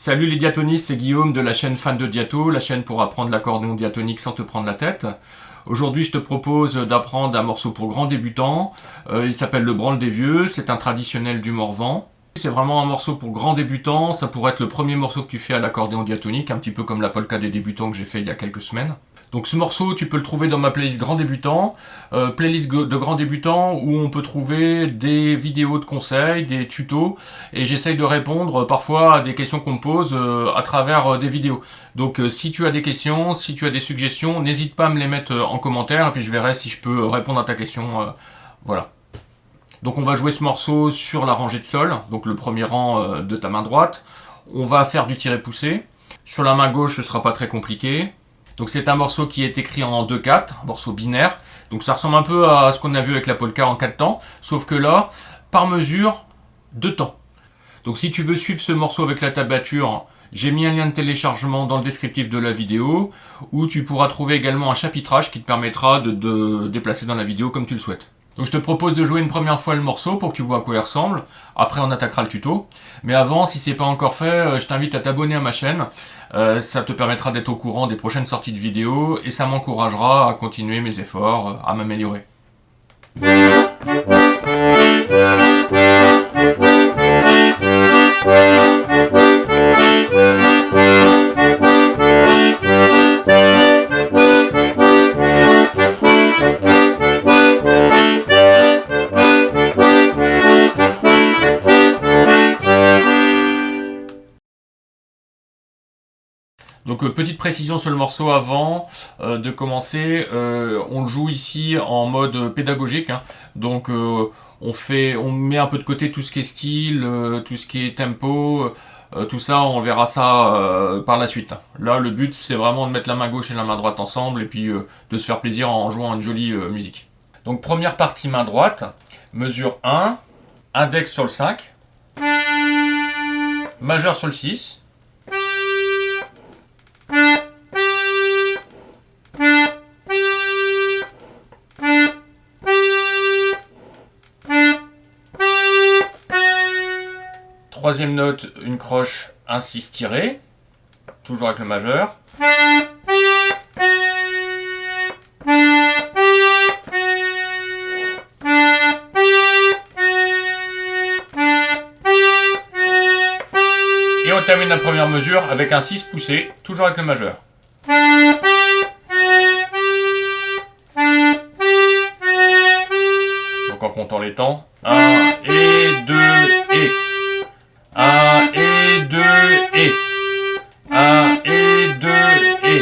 Salut les diatonistes, c'est Guillaume de la chaîne Fan de Diato, la chaîne pour apprendre l'accordéon diatonique sans te prendre la tête. Aujourd'hui, je te propose d'apprendre un morceau pour grands débutants. Il s'appelle Le Branle des Vieux, c'est un traditionnel du Morvan. C'est vraiment un morceau pour grands débutants, ça pourrait être le premier morceau que tu fais à l'accordéon diatonique, un petit peu comme la polka des débutants que j'ai fait il y a quelques semaines. Donc ce morceau, tu peux le trouver dans ma playlist Grands Débutants, playlist de Grands Débutants où on peut trouver des vidéos de conseils, des tutos, et j'essaye de répondre parfois à des questions qu'on me pose à travers des vidéos. Donc si tu as des questions, si tu as des suggestions, n'hésite pas à me les mettre en commentaire, et puis je verrai si je peux répondre à ta question. Voilà. Donc on va jouer ce morceau sur la rangée de sol, donc le premier rang de ta main droite. On va faire du tiré-poussé. Sur la main gauche, ce sera pas très compliqué. Donc c'est un morceau qui est écrit en 2/4, un morceau binaire. Donc ça ressemble un peu à ce qu'on a vu avec la polka en 4 temps, sauf que là, par mesure, 2 temps. Donc si tu veux suivre ce morceau avec la tablature, j'ai mis un lien de téléchargement dans le descriptif de la vidéo, où tu pourras trouver également un chapitrage qui te permettra de déplacer dans la vidéo comme tu le souhaites. Donc je te propose de jouer une première fois le morceau pour que tu vois à quoi il ressemble. Après on attaquera le tuto. Mais avant, si c'est pas encore fait, je t'invite à t'abonner à ma chaîne. Ça te permettra d'être au courant des prochaines sorties de vidéos et ça m'encouragera à continuer mes efforts, à m'améliorer. Donc petite précision sur le morceau avant de commencer, on le joue ici en mode pédagogique, hein. Donc on met un peu de côté tout ce qui est style, tout ce qui est tempo, tout ça on verra ça par la suite. Là le but c'est vraiment de mettre la main gauche et la main droite ensemble et puis de se faire plaisir en jouant une jolie musique. Donc première partie main droite, mesure 1, index sur le 5, majeur sur le 6, troisième note, une croche, un 6 tiré, toujours avec le majeur. Et on termine la première mesure avec un 6 poussé, toujours avec le majeur. Donc en comptant les temps, 1 et 2 et... 1 et 2 et 1 et 2 et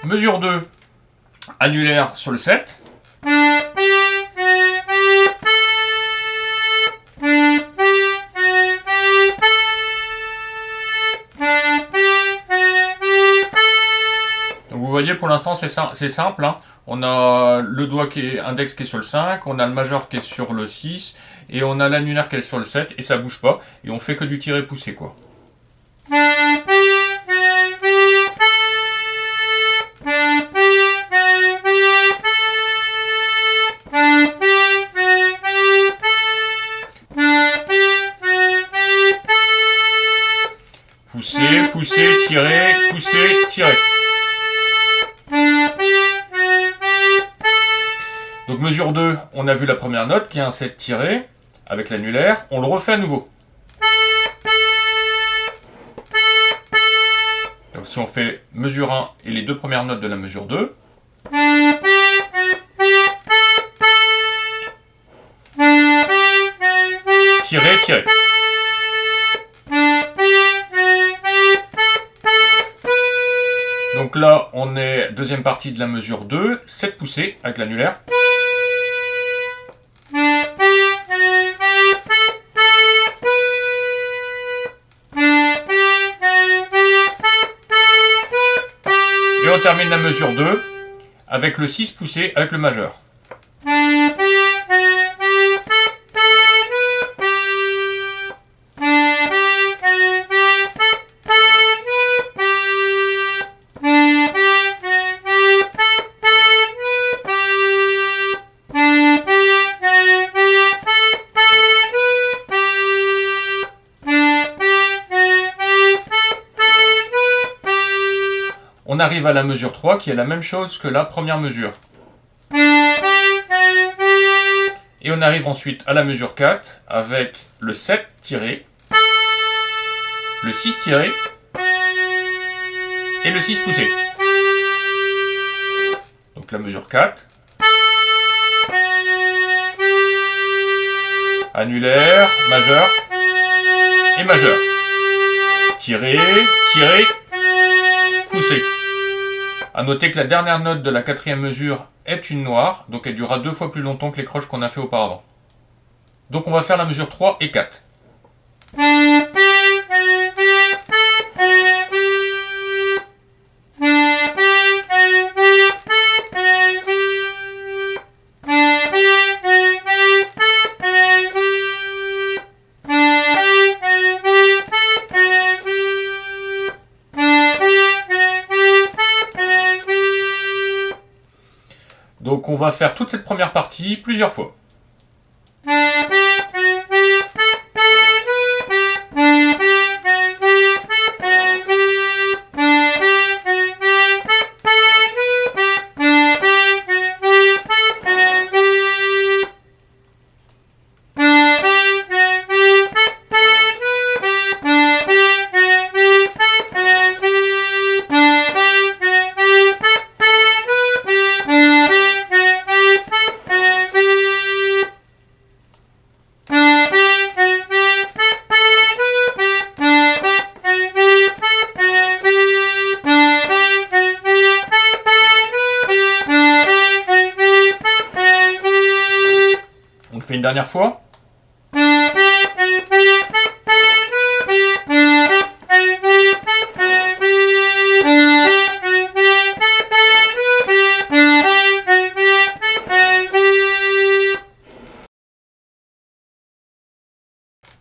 mesure 2, annulaire sur le 7. Donc vous voyez, pour l'instant c'est simple, hein. On a le doigt qui est index qui est sur le 5, on a le majeur qui est sur le 6, et on a l'annulaire qui est sur le 7, et ça bouge pas, et on fait que du tiré-poussé, quoi. Pousser, pousser, tirer, pousser, tirer. Donc mesure 2, on a vu la première note qui est un 7 tiré avec l'annulaire, on le refait à nouveau. Donc si on fait mesure 1 et les deux premières notes de la mesure 2, tirer, tirer. Donc là, on est deuxième partie de la mesure 2, 7 poussées avec l'annulaire. Et on termine la mesure 2 avec le 6 poussé avec le majeur. On arrive à la mesure 3 qui est la même chose que la première mesure. Et on arrive ensuite à la mesure 4 avec le 7 tiré, le 6 tiré et le 6 poussé. Donc la mesure 4. Annulaire, majeur et majeur. Tiré, tiré, poussé. A noter que la dernière note de la quatrième mesure est une noire, donc elle durera 2 fois plus longtemps que les croches qu'on a fait auparavant. Donc on va faire la mesure 3 et 4. Donc on va faire toute cette première partie plusieurs fois. On le fait une dernière fois.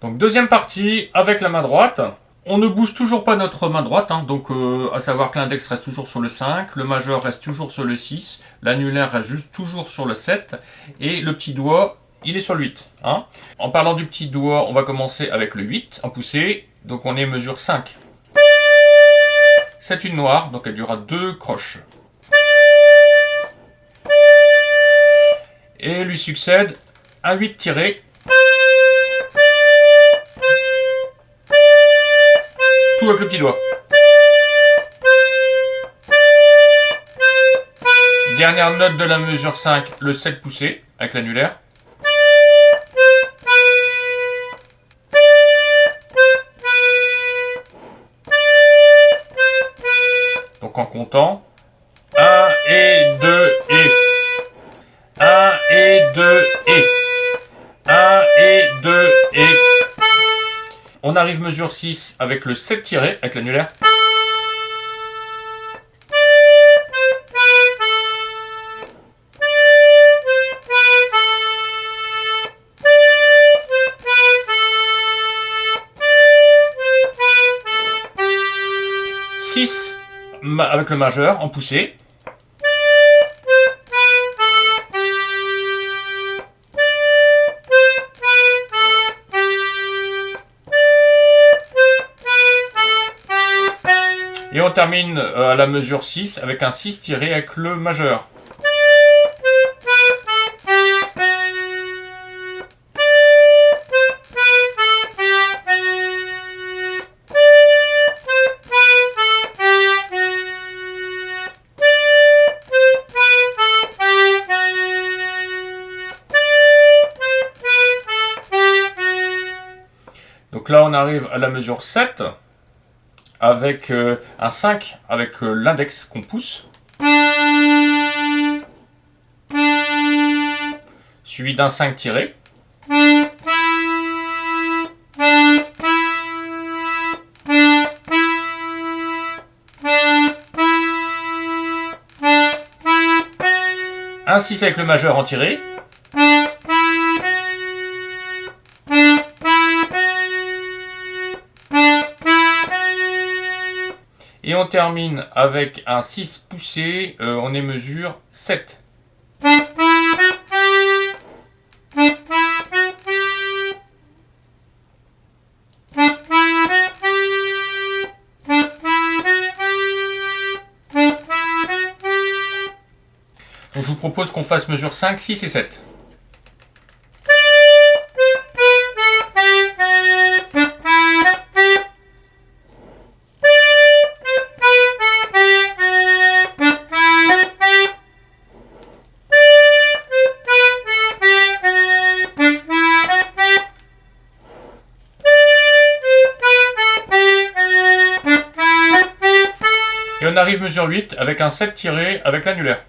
Donc deuxième partie avec la main droite. On ne bouge toujours pas notre main droite, hein, donc à savoir que l'index reste toujours sur le 5, le majeur reste toujours sur le 6, l'annulaire reste juste toujours sur le 7, et le petit doigt, il est sur le 8. Hein. En parlant du petit doigt, on va commencer avec le 8 en poussée, donc on est mesure 5. C'est une noire, donc elle durera 2 croches. Et lui succède un 8 tiré. Tout avec le petit doigt. Dernière note de la mesure 5, le 7 poussé, avec l'annulaire. Donc en comptant, 1 et 2 et 1 et 2 et 1 et 2 et. On arrive mesure 6 avec le 7 tiré, avec l'annulaire. Avec le majeur en poussée. Et on termine à la mesure 6 avec un 6 tiré avec le majeur. Donc là on arrive à la mesure 7 avec un 5 avec l'index qu'on pousse, suivi d'un 5 tiré. Un 6 avec le majeur en tiré. Et on termine avec un 6 poussé, on est mesure 7. vous propose qu'on fasse mesure 5, 6 et 7. Et on arrive mesure 8 avec un 7 tiré avec l'annulaire,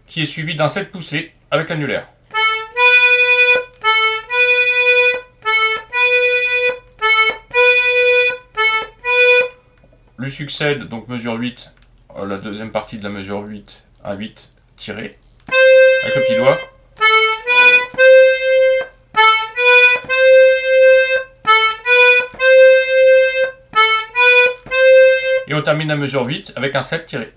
qui est suivi d'un 7 poussé avec l'annulaire. Lui succède donc mesure 8, la deuxième partie de la mesure 8, un 8 tiré avec le petit doigt. Et on termine la mesure 8 avec un 7 tiré.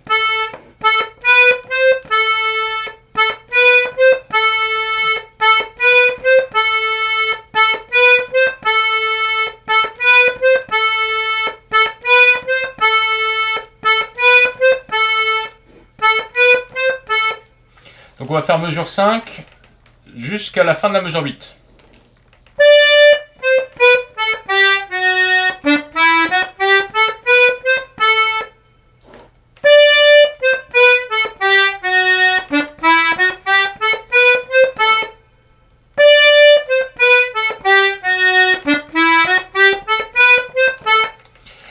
Donc on va faire mesure 5 jusqu'à la fin de la mesure 8.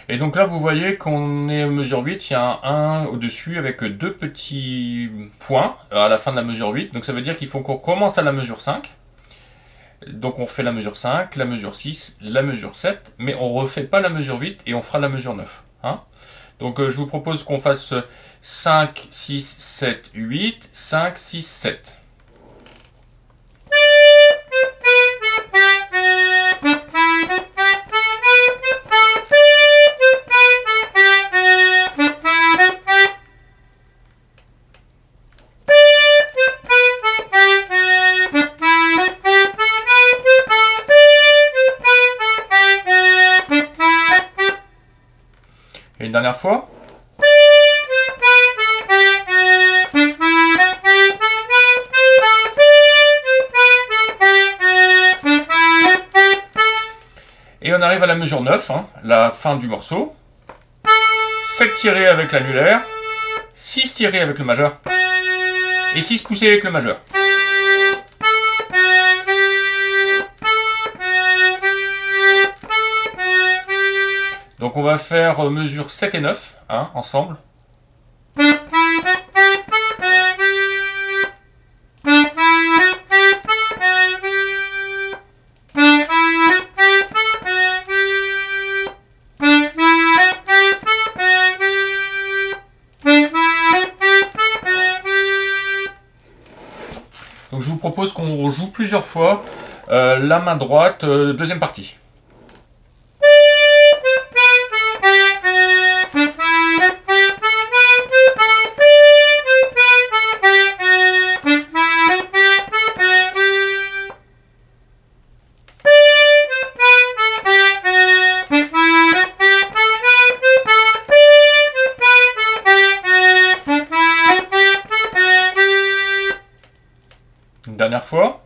Et donc là, vous voyez qu'on est à mesure 8, il y a un 1 au-dessus avec deux petits points à la fin de la mesure 8. Donc ça veut dire qu'il faut qu'on commence à la mesure 5. Donc on refait la mesure 5, la mesure 6, la mesure 7, mais on ne refait pas la mesure 8 et on fera la mesure 9. Hein, donc je vous propose qu'on fasse 5, 6, 7, 8, 5, 6, 7. Et une dernière fois. Et on arrive à la mesure 9, hein, la fin du morceau. 7 tirés avec l'annulaire, 6 tirés avec le majeur, et 6 poussés avec le majeur. Donc on va faire mesure 7 et 9, hein, ensemble. Donc je vous propose qu'on joue plusieurs fois la main droite, deuxième partie. Une dernière fois.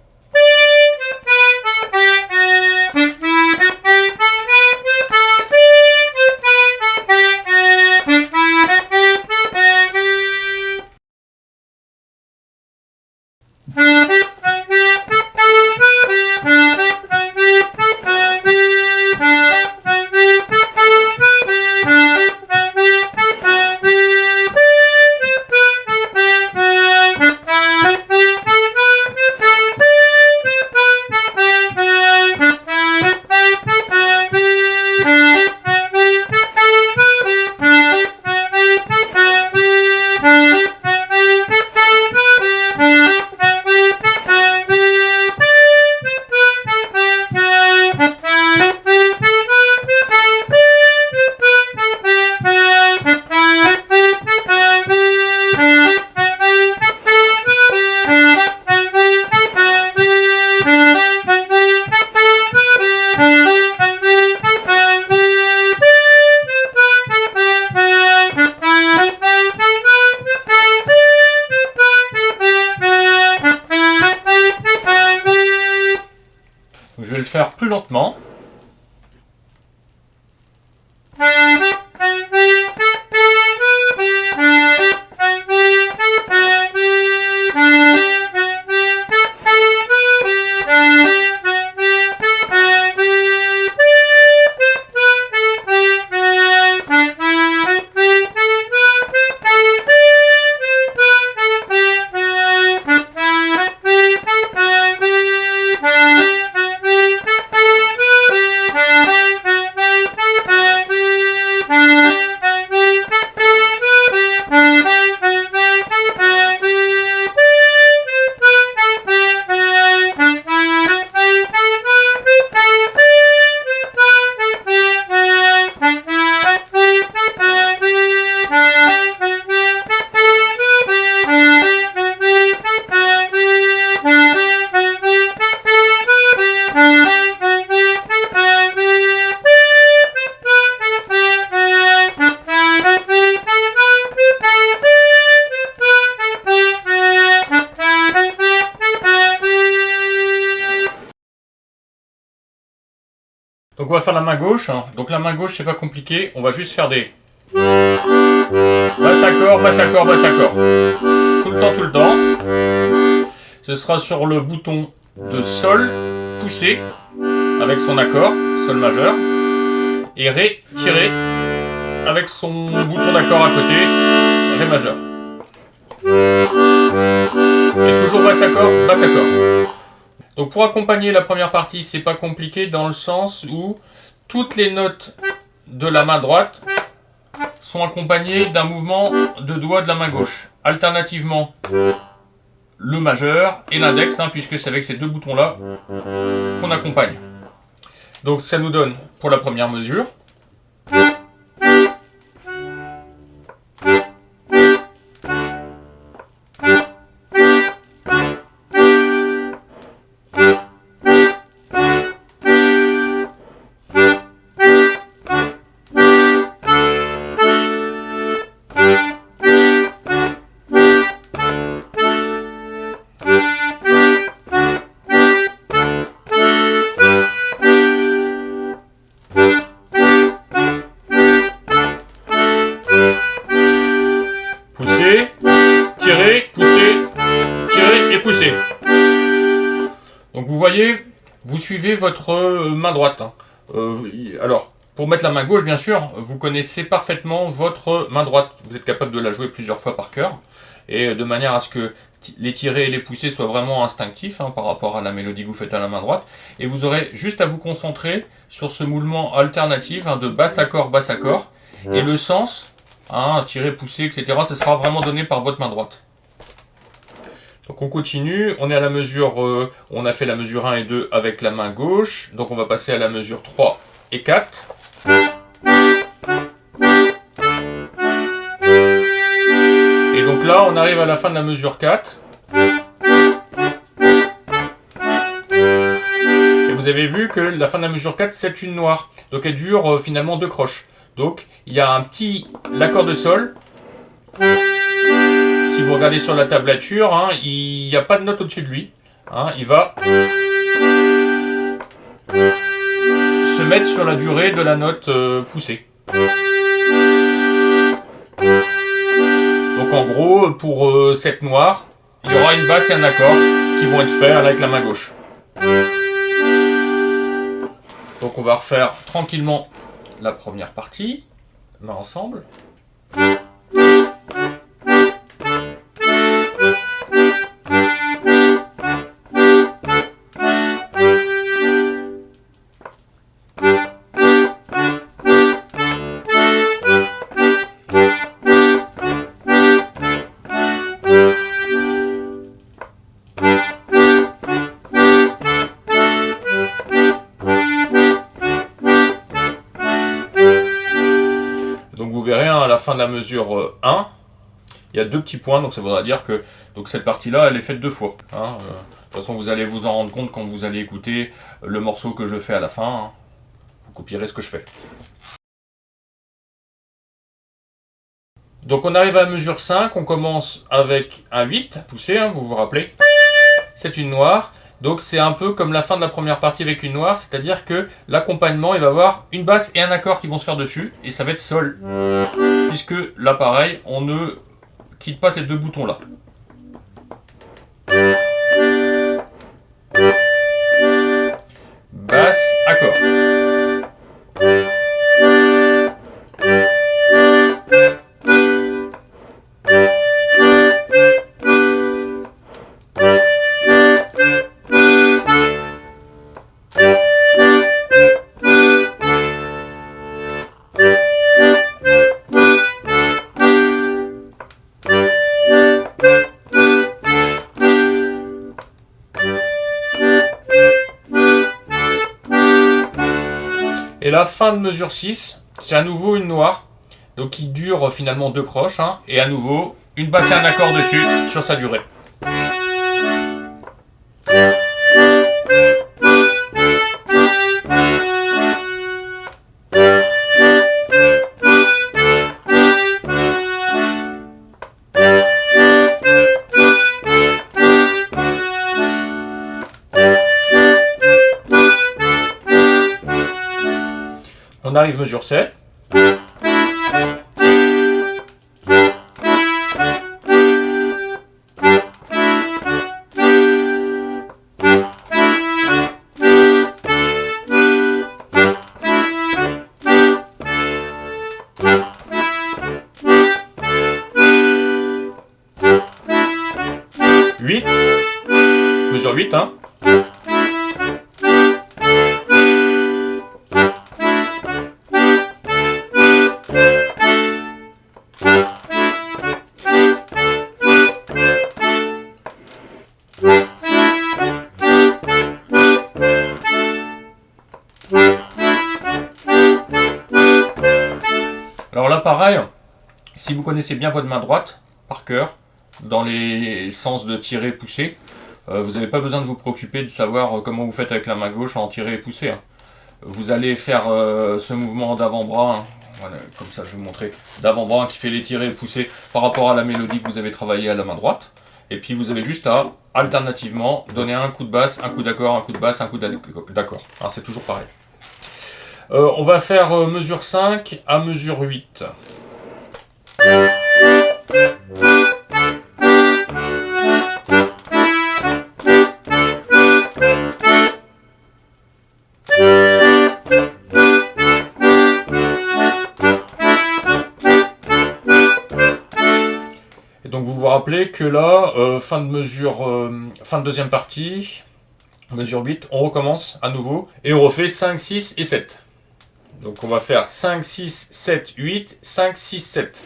plus lentement. Donc on va faire la main gauche. Donc la main gauche, c'est pas compliqué. On va juste faire des basse accord, basse accord, basse accord. Tout le temps. Ce sera sur le bouton de sol poussé avec son accord, sol majeur, et ré tiré avec son bouton d'accord à côté, ré majeur. Et toujours basse accord, basse accord. Donc pour accompagner la première partie, c'est pas compliqué dans le sens où toutes les notes de la main droite sont accompagnées d'un mouvement de doigt de la main gauche. Alternativement, le majeur et l'index, puisque c'est avec ces deux boutons-là qu'on accompagne. Donc ça nous donne, pour la première mesure, pousser. Donc vous voyez, vous suivez votre main droite. Alors, pour mettre la main gauche, bien sûr, vous connaissez parfaitement votre main droite. Vous êtes capable de la jouer plusieurs fois par cœur. Et de manière à ce que les tirés et les poussés soient vraiment instinctifs par rapport à la mélodie que vous faites à la main droite. Et vous aurez juste à vous concentrer sur ce mouvement alternatif de basse accord, et le sens, tirer, pousser, etc. Ce sera vraiment donné par votre main droite. Donc on continue, on est à la mesure, on a fait la mesure 1 et 2 avec la main gauche, donc on va passer à la mesure 3 et 4. Et donc là, on arrive à la fin de la mesure 4. Et vous avez vu que la fin de la mesure 4, c'est une noire. Donc elle dure finalement 2 croches. Donc il y a l'accord de sol. Si vous regardez sur la tablature, il n'y a pas de note au-dessus de lui. Il va se mettre sur la durée de la note poussée. Donc en gros, pour cette noire, il y aura une basse et un accord qui vont être faits avec la main gauche. Donc on va refaire tranquillement la première partie, main ensemble. Donc vous verrez à la fin de la mesure 1, il y a 2 petits points, donc ça voudra dire que cette partie-là, elle est faite 2 fois. De toute façon, vous allez vous en rendre compte quand vous allez écouter le morceau que je fais à la fin. Vous copierez ce que je fais. Donc on arrive à la mesure 5, on commence avec un 8 poussé, vous vous rappelez. C'est une noire. Donc c'est un peu comme la fin de la première partie avec une noire, c'est-à-dire que l'accompagnement, il va avoir une basse et un accord qui vont se faire dessus, et ça va être sol. Puisque là, pareil, on ne quitte pas ces deux boutons-là. Basse, accord. Et la fin de mesure 6, c'est à nouveau une noire, donc qui dure finalement 2 croches, hein, et à nouveau une basse et un accord dessus sur sa durée. On arrive mesure 7. Mesure 8, hein. Alors là, pareil, si vous connaissez bien votre main droite, par cœur, dans les sens de tirer, pousser, vous n'avez pas besoin de vous préoccuper de savoir comment vous faites avec la main gauche en tirer et pousser. Hein. Vous allez faire ce mouvement d'avant-bras, hein. Voilà, comme ça je vais vous montrer, d'avant-bras qui fait les tirer et pousser par rapport à la mélodie que vous avez travaillé à la main droite. Et puis vous avez juste à, alternativement, donner un coup de basse, un coup d'accord, un coup de basse, un coup d'accord. Hein, c'est toujours pareil. On va faire mesure 5 à mesure 8. Et donc vous vous rappelez que là, fin de deuxième partie, mesure 8, on recommence à nouveau et on refait 5, 6 et 7. Donc on va faire 5, 6, 7, 8, 5, 6, 7.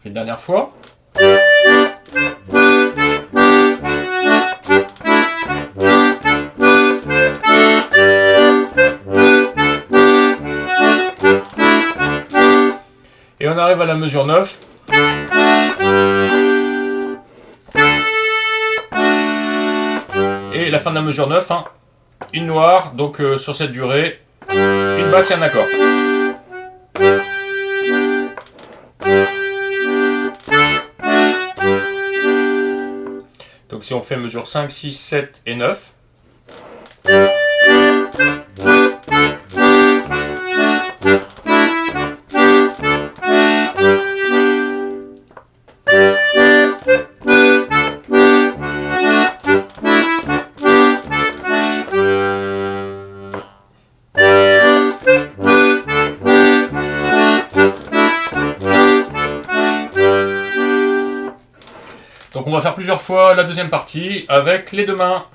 Une dernière fois. Et on arrive à la mesure 9. Et la fin de la mesure 9, hein, une noire, donc sur cette durée, une basse et un accord. Donc si on fait mesure 5, 6, 7 et 9. Donc on va faire plusieurs fois la deuxième partie avec les deux mains.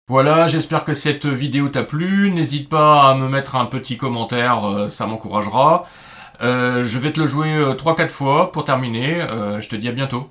Voilà, j'espère que cette vidéo t'a plu. N'hésite pas à me mettre un petit commentaire, ça m'encouragera. Je vais te le jouer 3-4 fois pour terminer. Je te dis à bientôt.